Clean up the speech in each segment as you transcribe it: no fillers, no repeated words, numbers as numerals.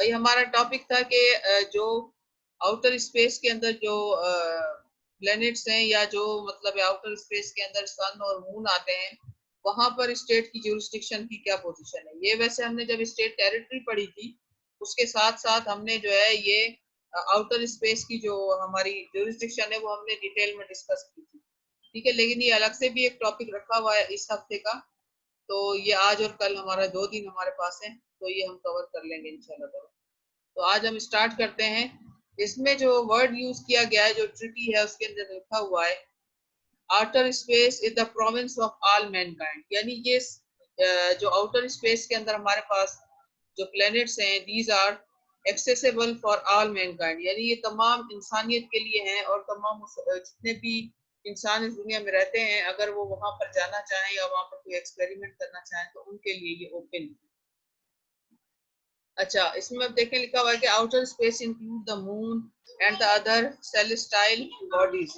भाई हमारा टॉपिक था कि जो आउटर स्पेस के अंदर जो प्लैनेट्स हैं या जो मतलब आउटर स्पेस के अंदर सन और मून आते हैं, वहां पर स्टेट की ज्यूरिसडिक्शन की क्या पोजीशन है। ये वैसे हमने जब स्टेट टेरिटरी पढ़ी थी उसके साथ साथ हमने जो है ये आउटर स्पेस की जो हमारी ज्यूरिसडिक्शन है वो हमने डिटेल में डिस्कस की थी। ठीक है, लेकिन ये अलग से भी एक टॉपिक रखा हुआ है इस हफ्ते का, तो ये आज और कल हमारा 2 दिन हमारे पास है, तो ये हम कवर कर लेंगे इंशाल्लाह। तो आज हम स्टार्ट करते हैं। इसमें जो वर्ड यूज किया गया है, जो ट्रिटी है उसके अंदर लिखा हुआ है outer space is the province of all mankind, यानी ये जो आउटर स्पेस के अंदर हमारे पास जो प्लैनेट्स हैं these are accessible for all mankind, यानी ये तमाम इंसानियत के लिए हैं और तमाम जितने भी इंसान इस दुनिया में रहते हैं अगर वो वहां पर जाना चाहें या वहां पर कोई एक्सपेरिमेंट करना चाहें तो उनके लिए ये ओपन है। अच्छा, इसमें अब देखें लिखा हुआ है कि outer space include the moon and the other celestial bodies.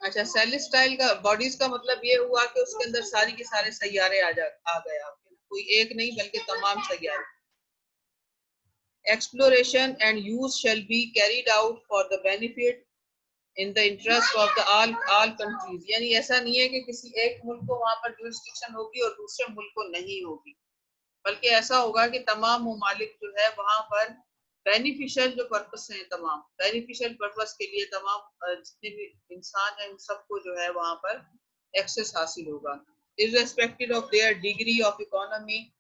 अच्छा, सेलेस्टाइल का बॉडीज का मतलब ये हुआ कि उसके अंदर सारी के सारे सैयारे आ गए आपके, कोई एक नहीं बल्कि तमाम सैयारे। Exploration and use shall be carried out for the benefit in the interest of the all countries, यानी ऐसा नहीं है कि किसी एक मुल्क को वहां पर ज्यूरिसडिक्शन होगी और दूसरे मुल्क को नहीं होगी, बल्कि ऐसा होगा कि तमाम ममालिक जो है वहां पर बेनिफिशियल जो पर्पस है, तमाम बेनिफिशियल पर्पस के लिए तमाम जितने भी इंसान हैं उन सबको जो है वहां पर एक्सेस हासिल होगा, irrespective of their degree of economy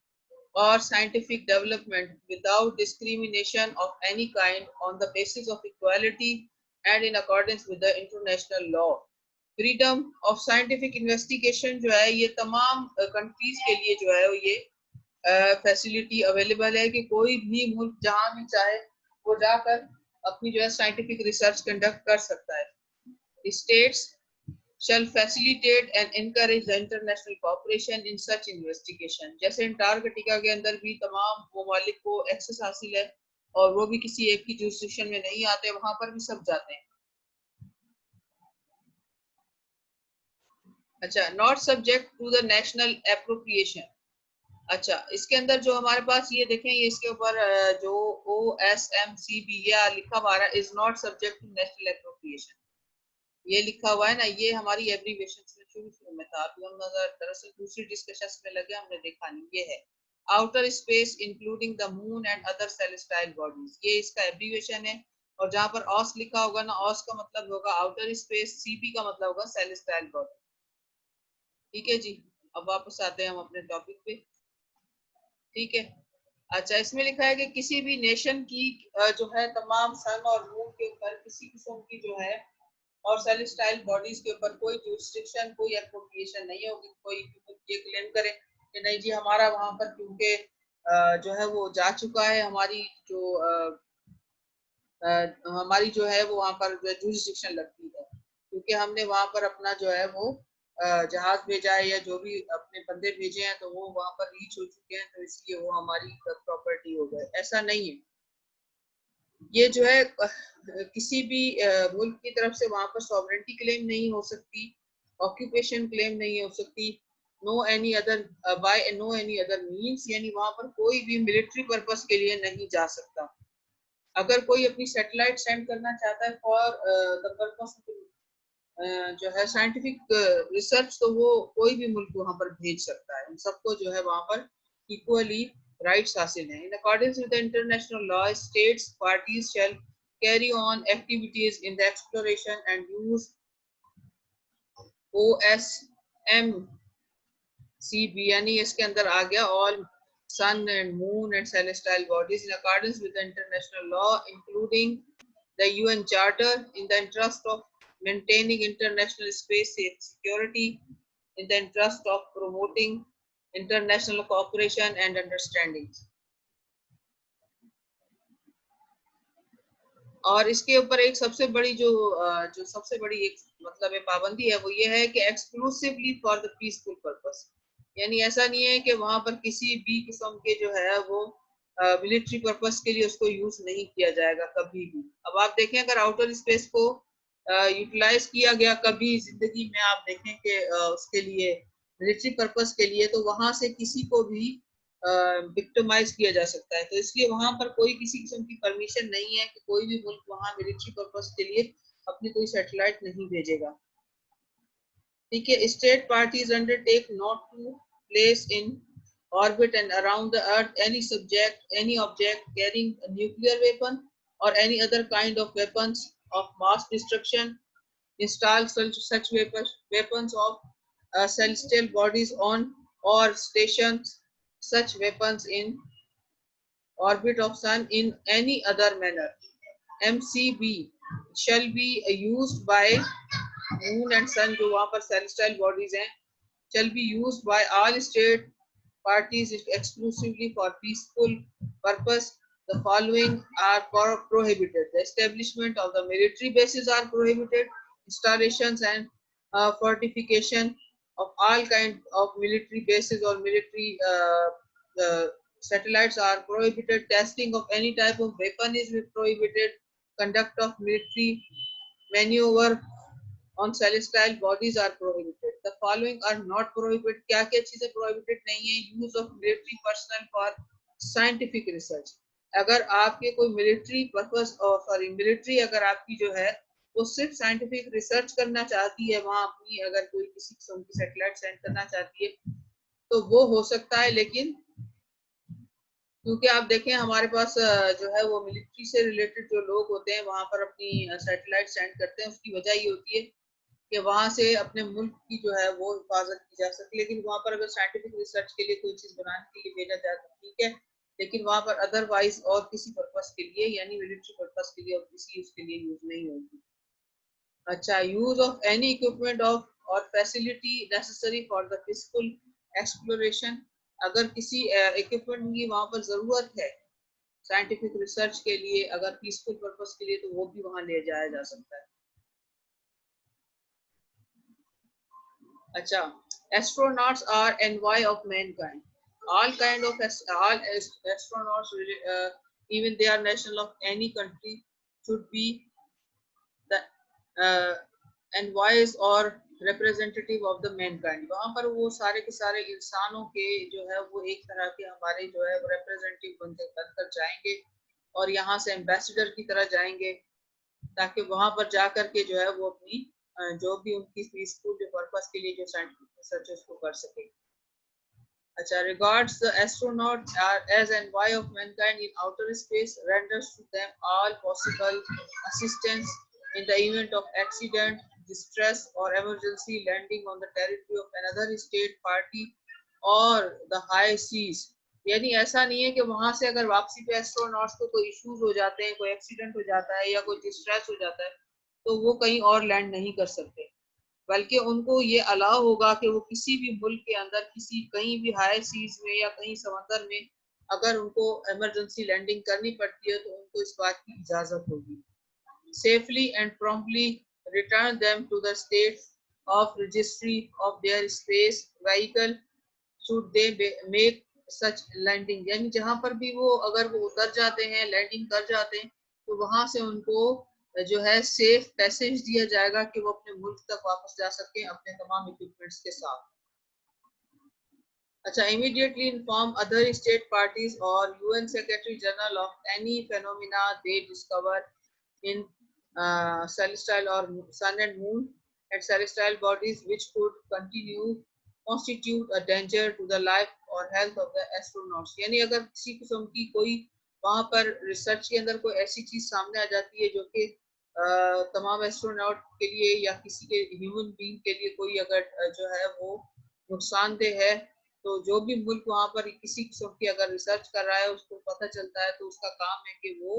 or scientific development, without discrimination of any kind, on the basis of equality and in accordance with the international law. Freedom of scientific investigation जो है ये तमाम countries के लिए जो है ये facility available है कि कोई भी मुल्क जहां भी चाहे वो जाकर अपनी जो है साइंटिफिक रिसर्च कंडक्ट कर सकता है। States shall facilitate and encourage the international cooperation in such investigation, जैसे अंटार्कटिका के अंदर भी तमाम ममालिक को एक्सेस हासिल है और वो भी किसी एक की जुरिसडिक्शन में नहीं आते, वहां पर भी सब जाते हैं। अच्छा, not subject to the national appropriation. अच्छा, इसके अंदर जो हमारे पास ये देखें, ये इसके ऊपर जो OSMCB ये लिखा हुआ है is not subject to national appropriation, ये लिखा हुआ है ना, ये हमारी एब्रीविएशन में शुरू में था, अभी हम दरअसल दूसरी डिस्कशन में लगे, हमने देखा नहीं। ये है outer space including the moon and other celestial bodies, ये इसका एब्रीविएशन है। और जहां पर ऑस लिखा होगा ना, ऑस का मतलब होगा आउटर स्पेस, सीपी का मतलब होगा सेलेस्टाइल बॉडी। ठीक है जी, अब वापस आते हैं हम अपने टॉपिक पे। ठीक है, अच्छा, इसमें लिखा है कि किसी भी नेशन की जो है तमाम सन और मून के ऊपर किसी किस्म की जो है और सेलेस्टाइल बॉडीज के ऊपर कोई जुरिसडिक्शन, कोई एप्रोप्रिएशन नहीं होगी। कोई ये क्लेम करे कि नहीं जी हमारा वहां पर क्योंकि जो है वो जा चुका है, हमारी जो हमारी जो है वो वहां पर जुरिसडिक्शन लगती है क्योंकि हमने वहां पर अपना जो है वो जहाज भेजा है या जो भी अपने बंदे भेजे हैं तो वो वहां पर रीच हो चुके हैं, तो इसलिए वो हमारी प्रॉपर्टी हो गए, ऐसा नहीं है। ये जो है किसी भी मुल्क की तरफ से वहां पर सॉवरेंटी क्लेम नहीं हो सकती, ऑक्यूपेशन क्लेम नहीं हो सकती, no any other by no any other means, यानी वहां पर कोई भी मिलिट्री पर्पस के लिए नहीं जा सकता। अगर कोई अपनी सैटेलाइट सेंड करना चाहता है फॉर द पर्पस जो है साइंटिफिक रिसर्च, तो वो कोई भी मुल्क वहां पर भेज सकता है, उन सबको जो है वहां पर इक्वली राइट्स हासिल हैं। In according with the international law, states parties shall carry on activities in the exploration and use OSMCB, यानी इसके अंदर आ गया ऑल sun and moon and celestial bodies in accordance with the international law including the UN Charter, in the interest of maintaining international space security, in the interest of promoting international cooperation and understanding। और इसके ऊपर एक सबसे बड़ी जो सबसे बड़ी एक मतलब है पाबंदी है, वो ये है कि exclusively for the peaceful purpose, यानी ऐसा नहीं है कि वहां पर किसी भी किस्म के जो है वो मिलिट्री पर्पस के लिए उसको यूज नहीं किया जाएगा कभी भी। अब आप देखें अगर आउटर स्पेस को यूटिलाइज किया गया कभी जिंदगी में, आप देखें कि उसके लिए मिलिट्री पर्पस के लिए, तो वहां से किसी को भी विक्टिमाइज किया जा सकता है। तो इसलिए वहां पर कोई किसी किस्म की परमिशन नहीं है कि कोई भी मुल्क वहां मिलिट्री पर्पस के लिए अपनी कोई सैटेलाइट नहीं भेजेगा। ठीक है, state parties undertake not to place in orbit and around the earth any object carrying a nuclear weapon or any other kind of weapons of mass destruction, install such weapons of celestial bodies on or stations such weapons in orbit of sun in any other manner. MCB shall be used by moon and sun, जो वहाँ पर celestial bodies हैं, shall be used by all state parties exclusively for peaceful purpose. The following are prohibited: the establishment of the military bases are prohibited, installations and fortification of all kind of military bases or military satellites are prohibited, testing of any type of weapon is prohibited, conduct of military maneuver on celestial bodies are prohibited. The following are not prohibited. क्या क्या चीजें prohibited नहीं है? Use of military personnel for scientific research. अगर आपके कोई military purpose और military अगर आपकी जो है वो सिर्फ scientific research करना चाहती है, वहाँ अपनी अगर कोई किसी किस्म की satellite send करना चाहती है तो वो हो सकता है, लेकिन क्योंकि आप देखें हमारे पास जो है वो मिलिट्री से रिलेटेड जो लोग होते हैं वहां पर अपनी सैटेलाइट सेंड करते हैं, उसकी वजह ये होती है कि वहां से अपने मुल्क की जो है वो हिफाजत की जा सके। लेकिन वहां पर अगर साइंटिफिक रिसर्च के लिए कोई चीज बनाने के लिए भेजा जाए तो ठीक है, लेकिन वहां पर अदरवाइज और किसी पर्पस के लिए यानी मिलिट्री पर्पस के लिए और किसी उसके लिए यूज नहीं होगी। अच्छा, use of any equipment of और facility necessary for the peaceful exploration, अगर किसी इक्विपमेंट की वहां पर जरूरत है साइंटिफिक रिसर्च के लिए, अगर पीसफुल पर्पस के लिए, तो वो भी वहां ले जाया जा सकता है। अच्छा, astronauts are envy of mankind. All kind of astronauts, even they are national of any country, should be the envoys or representative of the mankind. वहाँ पर वो सारे के सारे इंसानों के जो है वो एक तरह के हमारे जो है वो representative बनकर जाएंगे और यहाँ से एम्बेसडर की तरह जाएंगे, ताकि वहां पर जाकर के जो है वो अपनी जो भी उनकी पीसफुल जो पर्पस के लिए जो साइंटिफिक रिसर्च उसको कर सके। अच्छा, regards the astronaut as envoy of mankind in outer space, renders to them all possible assistance in the event of accident, distress or emergency landing on the territory of another state party or the high seas. यानी ऐसा नहीं है कि वहां से अगर वापसी पे एस्ट्रोनॉट्स को कोई इश्यूज हो जाते हैं, कोई एक्सीडेंट हो जाता है या कोई डिस्ट्रेस हो जाता है तो वो कहीं और लैंड नहीं कर सकते, बल्कि उनको ये अलाउ होगा कि वो किसी भी मुल्क के अंदर किसी कहीं भी हाई सीज में या कहीं समंदर में अगर उनको इमरजेंसी लैंडिंग करनी पड़ती है तो उनको इस बात की इजाजत होगी। Safely and promptly return them to the state of registry of their space vehicle should they make such landing, यानी जहां पर भी वो अगर वो उतर जाते हैं, लैंडिंग कर जाते हैं, तो वहां से उनको जो है सेफ पैसेज दिया जाएगा कि वो अपने मुल्क तक वापस जा सके अपने तमाम इक्विपमेंट्स के साथ। अच्छा, immediately inform other state parties or UN Secretary General of any phenomena they discover in celestial or sun and moon and celestial bodies which could constitute a danger to the life or health of the astronauts. यानी अगर किसी किस्म की कोई वहां पर research के अंदर कोई ऐसी चीज सामने आ जाती है जो कि तमाम एस्ट्रोनॉट के लिए या किसी के ह्यूमन बीइंग के लिए कोई अगर जो है वो नुकसानदेह है, तो जो भी मुल्क वहां पर किसी किस्म की अगर रिसर्च कर रहा है उसको पता चलता है तो उसका काम है कि वो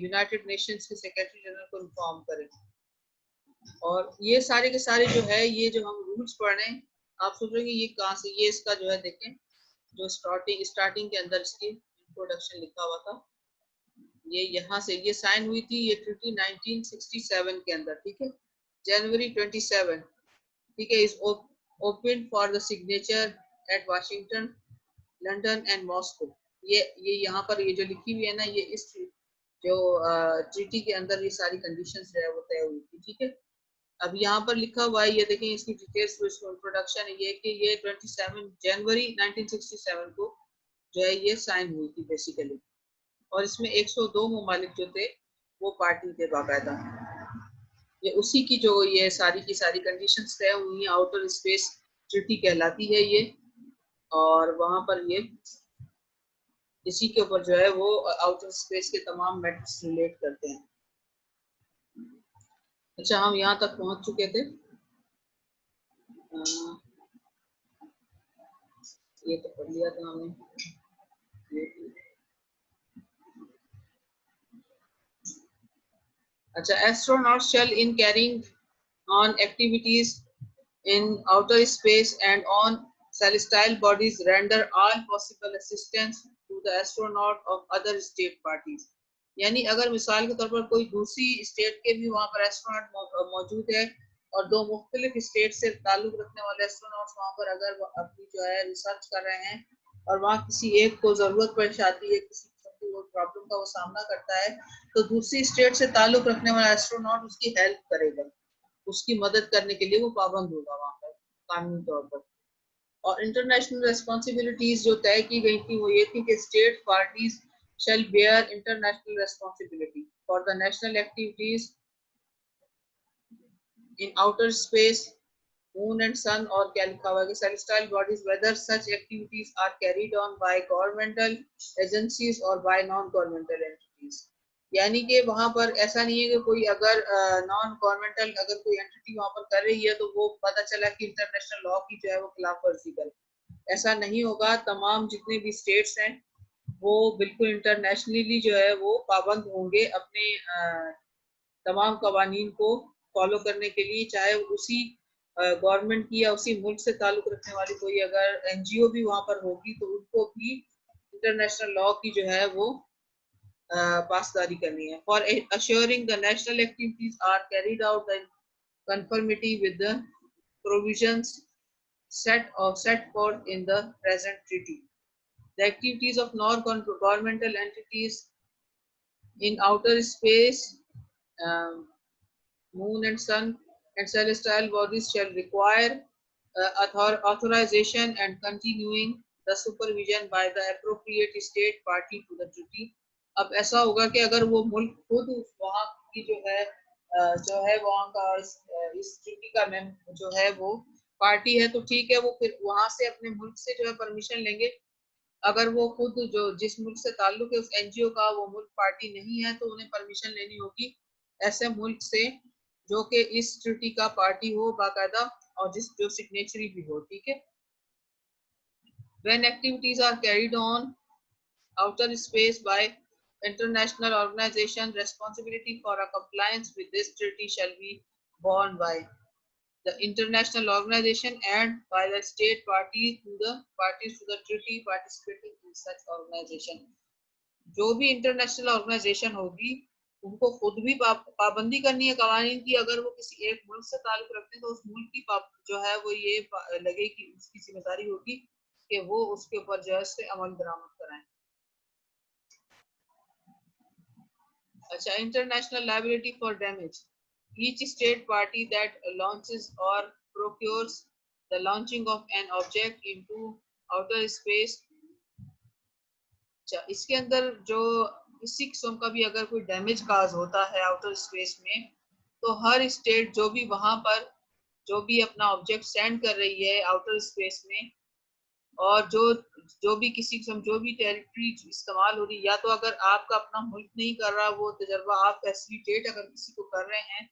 यूनाइटेड नेशंस के सेक्रेटरी जनरल को इन्फॉर्म करें। और ये सारे के सारे जो है ये जो हम रूल्स पढ़ रहे हैं, आप सोचेंगे ये कहाँ से, ये इसका जो है देखें जो स्टार्टिंग के अंदर इसकी इंट्रोडक्शन लिखा हुआ था, ये यहाँ से ये साइन हुई थी ये ट्रीटी 1967 के अंदर, ठीक है, जनवरी 27, ठीक है, is open for the signature at Washington, London and Moscow. ये यहाँ पर ये जो लिखी हुई है ना, ये इस जो ट्रीटी के अंदर ये सारी कंडीशंस जो है वो तय हुई थी, ठीक है। अब यहाँ पर लिखा हुआ है, ये देखें इसकी डिटेल्स, इंट्रोडक्शन है ये कि ये 27 जनवरी 1967 को जो है ये साइन हुई थी बेसिकली, और इसमें 102 ममालिक जो थे वो पार्टी थे बाकायदा। ये उसी की जो ये सारी की सारी कंडीशंस तय हुई हैं, आउटर स्पेस ट्रीटी कहलाती है ये, और वहां पर ये इसी के ऊपर जो है वो आउटर स्पेस के तमाम मैटर्स रिलेट करते हैं। अच्छा, हम यहाँ तक पहुंच चुके थे, ये तो पढ़ लिया था हमने। अच्छा, astronaut shall in carrying on activities in outer space and on celestial bodies render all possible assistance to the astronaut of other state parties। यानी अगर मिसाल के तौर पर कोई दूसरी स्टेट के भी वहाँ पर एस्ट्रोनॉट मौजूद है और दो मुख्तलिफ स्टेट से ताल्लुक रखने वाले एस्ट्रोनॉट्स वहाँ पर अगर अपनी जो है रिसर्च कर रहे हैं और वहाँ किसी एक को जरूरत पेश आती है, किसी प्रॉब्लम का वो सामना करता है, तो दूसरी स्टेट से ताल्लुक रखने वाला एस्ट्रोनॉट उसकी हेल्प करेगा, उसकी मदद करने के लिए वो पाबंद होगा वहां पर कानूनी तौर पर। और इंटरनेशनल रेस्पॉन्सिबिलिटीज जो तय की गई थी वो ये थी कि state parties shall bear international responsibility for the national activities in outer space, moon and sun, और क्या लिखा हुआ है कि celestial bodies whether such activities are carried on by governmental agencies or by non-governmental entities। यानी कि वहां पर ऐसा नहीं है कि कोई अगर नॉन गवर्नमेंटल अगर कोई एंटिटी वहां पर कर रही है तो वो पता चला कि इंटरनेशनल लॉ की जो है वो खिलाफ वर्जी करे, ऐसा नहीं होगा। तमाम जितने भी स्टेट्स हैं वो बिल्कुल इंटरनेशनली जो है वो पाबंद होंगे अपने तमाम कवानीन को फॉलो करने के लिए, चाहे उसी गवर्नमेंट की या उसी मुल्क से ताल्लुक रखने वाली कोई अगर एनजीओ भी वहां पर होगी तो उनको भी इंटरनेशनल लॉ की जो है वो पासदारी करनी है। For assuring the national activities are carried out in conformity with the provisions set forth in the present treaty, the activities of non-governmental entities in outer space, um, moon and sun and celestial bodies shall require authorization and continuing the supervision by the appropriate state party to the treaty। अब ऐसा होगा कि अगर वो मुल्क खुद वहाँ की जो है वहाँ का इस ट्रीटी का जो है वो पार्टी है तो ठीक है, वो फिर वहां से अपने मुल्क से जो है परमिशन लेंगे। अगर वो खुद जो जिस मुल्क से ताल्लुक है उस एनजीओ का वो मुल्क पार्टी नहीं है तो उन्हें परमिशन लेनी होगी ऐसे मुल्क से जो कि इस ट्रीटी का पार्टी हो बाकायदा और जो सिग्नेचरी भी हो, ठीक है। When activities are carried on outer space by international organization, responsibility for a compliance with this treaty shall be borne by the international organization and by the state parties to the treaty participating in such organization। जो भी international organisation होगी उनको खुद भी पाबंदी करनी है कवानीन की। अगर वो किसी एक मुल्क से ताल्लुक रखते हैं तो उस मुल्क की जो है वो ये लगे कि उसकी जिम्मेदारी होगी कि वो उसके ऊपर जो है उससे अमल दरामद कराएं। अच्छा, international liability for damage, each state party that launches or procures the launching of an object into outer space। अच्छा, इसके अंदर जो किसी किस्म का भी अगर कोई डैमेज काज होता है आउटर स्पेस में तो हर स्टेट जो भी वहां पर जो भी अपना ऑब्जेक्ट सेंड कर रही है आउटर स्पेस में और जो भी किसी किस्म जो भी टेरिटरी इस्तेमाल हो रही, या तो अगर आपका अपना मुल्क नहीं कर रहा वो तजर्बा आप फैसिलिटेट अगर किसी को कर रहे हैं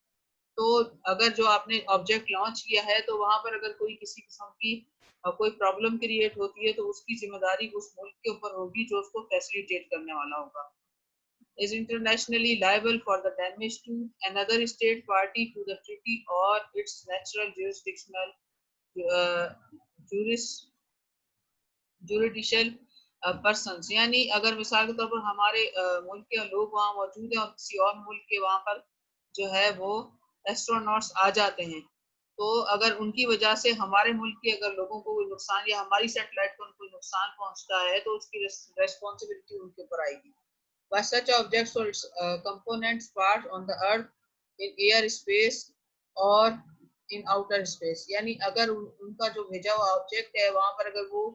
तो अगर जो आपने ऑब्जेक्ट लॉन्च किया है तो वहां पर अगर कोई किसी किस्म की कोई प्रॉब्लम क्रिएट होती है तो उसकी जिम्मेदारी उस मुल्क के ऊपर होगी जो उसको फैसिलिटेट करने वाला होगा। is internationally liable for the damage to another state party to the treaty or its natural jurisdictional jurisdictional persons। यानी अगर मिसाल के तौर पर हमारे मुल्क के लोग वहाँ मौजूद हैं और किसी और मुल्क के वहाँ पर जो है वो एस्ट्रोनॉट्स आ जाते हैं तो अगर उनकी वजह से हमारे मुल्क के अगर लोगों को कोई नुकसान या हमारी सैटेलाइट को कोई नुकसान पहुंचता है तो उसकी रेस्पॉन्सिबिलिटी उनके ऊपर आएगी। By such objects or its components part on the earth in air space और इन आउटर स्पेस, यानी अगर उनका जो भेजा हुआ ऑब्जेक्ट है वहां पर अगर वो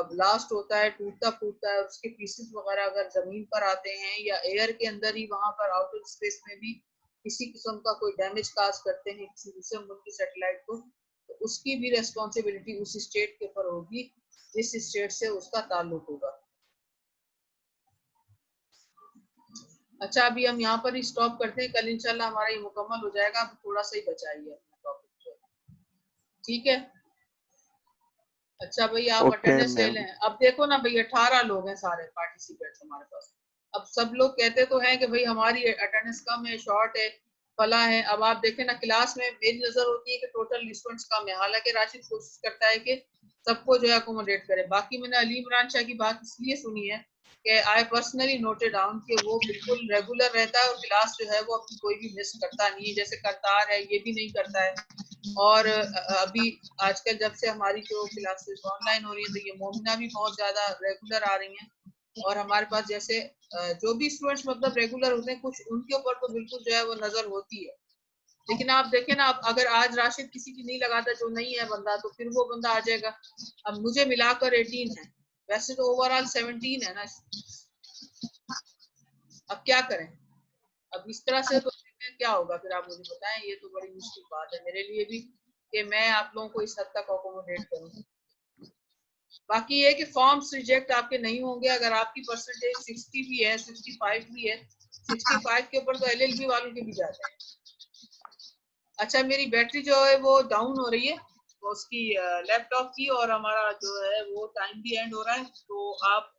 ब्लास्ट होता है, टूटता फूटता है, उसके पीसेस वगैरह अगर जमीन पर आते हैं या एयर के अंदर ही वहां पर आउटर स्पेस में भी किसी किस्म का कोई डैमेज काज करते हैं किसी दूसरे मुल्क की सैटेलाइट को, तो उसकी भी रेस्पॉन्सिबिलिटी उस स्टेट के ऊपर होगी जिस स्टेट से उसका ताल्लुक होगा। अच्छा, अभी हम यहाँ पर ही स्टॉप करते हैं, कल इंशाल्लाह हमारा ये मुकम्मल हो जाएगा। अब थोड़ा सा ही बचाइए अपना टॉपिक जो, ठीक है। अच्छा भाई, आप ओके अटेंडेंस ले मैम। लें। अब देखो ना भाई, 18 लोग हैं सारे पार्टिसिपेंट्स हमारे पास। अब सब लोग कहते तो हैं कि भाई हमारी अटेंडेंस कम है, शॉर्ट है, फला है। अब आप देखें ना, क्लास में मेरी नजर होती है कि टोटल स्टूडेंट्स कम है, हालांकि राशिद कोशिश करता है कि सबको जो है अकोमोडेट करे। बाकी मैंने अली इमरान शाह की बात इसलिए सुनी है कि आई पर्सनली नोटेड डाउन कि वो बिल्कुल रेगुलर रहता है और क्लास जो है वो अपनी कोई भी मिस करता नहीं है, जैसे करतार है ये भी नहीं करता है। और अभी आजकल जब से हमारी जो क्लासेस ऑनलाइन हो रही है तो ये मोमिना भी बहुत ज्यादा रेगुलर आ रही हैं। और हमारे पास जैसे जो भी स्टूडेंट्स मतलब रेगुलर होते हैं, कुछ उनके ऊपर तो बिल्कुल जो है वो नजर होती है। लेकिन आप देखें ना, अब अगर आज राशिद किसी की नहीं लगाता, जो नहीं है बंदा, तो फिर वो बंदा आ जाएगा। अब मुझे मिलाकर 18 है, वैसे तो ओवरऑल 17 है ना। अब क्या करें? अब इस तरह से तो क्या होगा फिर, आप मुझे बताएं। ये तो बड़ी मुश्किल बात है मेरे लिए भी कि मैं आप लोगों को इस हद तक अकोमोडेट करूं। बाकी ये कि फॉर्म्स रिजेक्ट आपके नहीं होंगे अगर आपकी परसेंटेज 60 भी है, 65 भी है। 65 के ऊपर तो एलएलबी वालों के भी जाते हैं। अच्छा, मेरी बैटरी जो है वो डाउन हो रही है, तो उसकी लैपटॉप की, और हमारा जो है वो टाइम भी एंड हो रहा है, तो आप